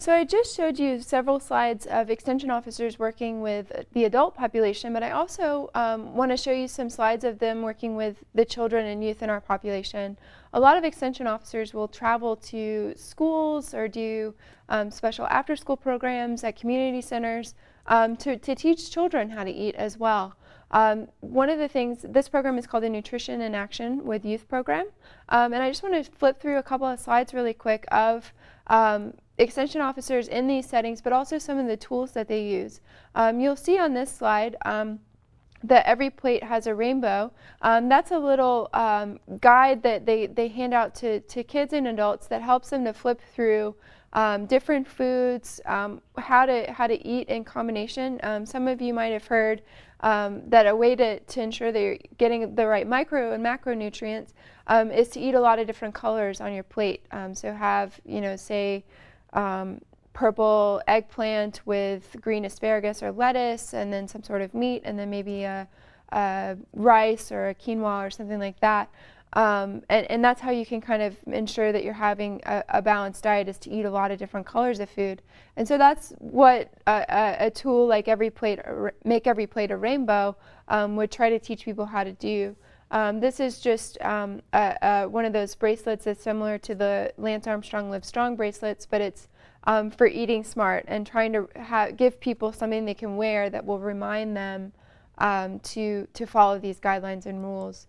So I just showed you several slides of extension officers working with the adult population, but I also want to show you some slides of them working with the children and youth in our population. A lot of extension officers will travel to schools or do special after-school programs at community centers to teach children how to eat as well. One of the things, this program is called the Nutrition in Action with Youth program, and I just want to flip through a couple of slides really quick of extension officers in these settings, but also some of the tools that they use. You'll see on this slide that every plate has a rainbow. That's a little guide that they hand out to kids and adults that helps them to flip through different foods, how to eat in combination. Some of you might have heard that a way to ensure that you're getting the right micro and macronutrients is to eat a lot of different colors on your plate. So have, say, purple eggplant with green asparagus or lettuce, and then some sort of meat, and then maybe a rice or a quinoa or something like that. And that's how you can kind of ensure that you're having a balanced diet, is to eat a lot of different colors of food. And so that's what a tool like Make Every Plate a Rainbow would try to teach people how to do. This is just one of those bracelets that's similar to the Lance Armstrong Live Strong bracelets, but it's for eating smart and trying to give people something they can wear that will remind them to follow these guidelines and rules.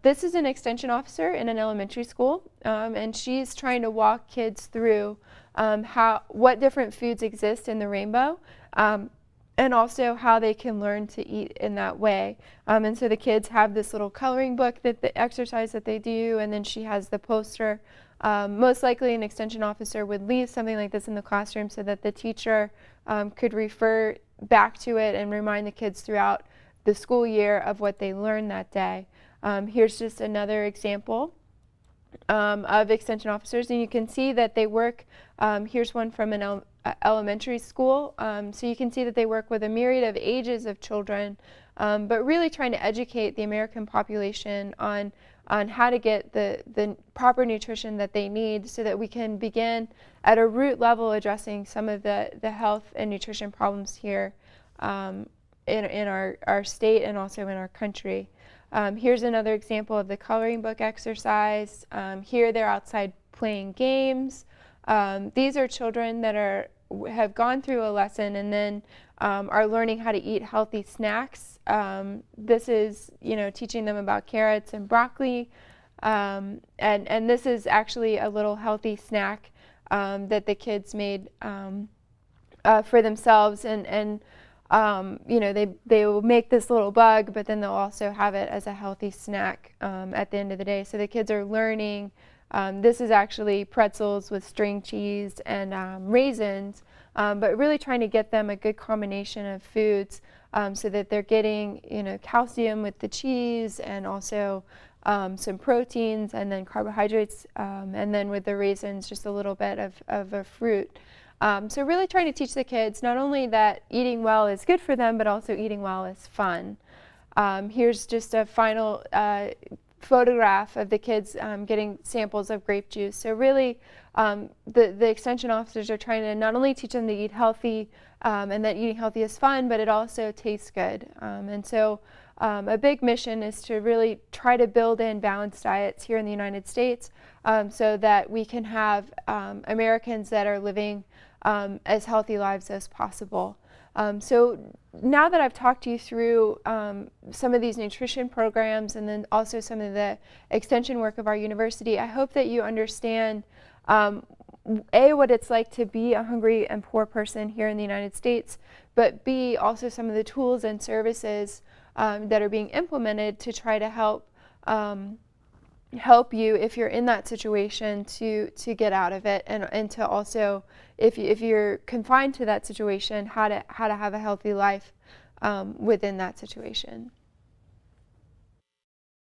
This is an extension officer in an elementary school, and she's trying to walk kids through what different foods exist in the rainbow, and also how they can learn to eat in that way. And so the kids have this little coloring book, the exercise that they do, and then she has the poster. Most likely an extension officer would leave something like this in the classroom so that the teacher could refer back to it and remind the kids throughout the school year of what they learned that day. Here's just another example of extension officers, and you can see that they work, here's one from an elementary school, so you can see that they work with a myriad of ages of children, but really trying to educate the American population on how to get the proper nutrition that they need, so that we can begin at a root level addressing some of the health and nutrition problems here in our state and also in our country. Here's another example of the coloring book exercise. Here they're outside playing games. These are children that have gone through a lesson and then are learning how to eat healthy snacks. This is, teaching them about carrots and broccoli. And this is actually a little healthy snack that the kids made for themselves. And they will make this little bug, but then they'll also have it as a healthy snack at the end of the day. So the kids are learning. This is actually pretzels with string cheese and raisins, but really trying to get them a good combination of foods so that they're getting, calcium with the cheese and also some proteins and then carbohydrates, and then with the raisins, just a little bit of a fruit. So really trying to teach the kids not only that eating well is good for them, but also eating well is fun. Here's just a final photograph of the kids getting samples of grape juice. So really the extension officers are trying to not only teach them to eat healthy and that eating healthy is fun, but it also tastes good. And so a big mission is to really try to build in balanced diets here in the United States so that we can have Americans that are living as healthy lives as possible. So now that I've talked you through some of these nutrition programs and then also some of the extension work of our university, I hope that you understand A, what it's like to be a hungry and poor person here in the United States, but B, also some of the tools and services that are being implemented to try to help you if you're in that situation to get out of it, and to also, if you're confined to that situation, how to have a healthy life within that situation.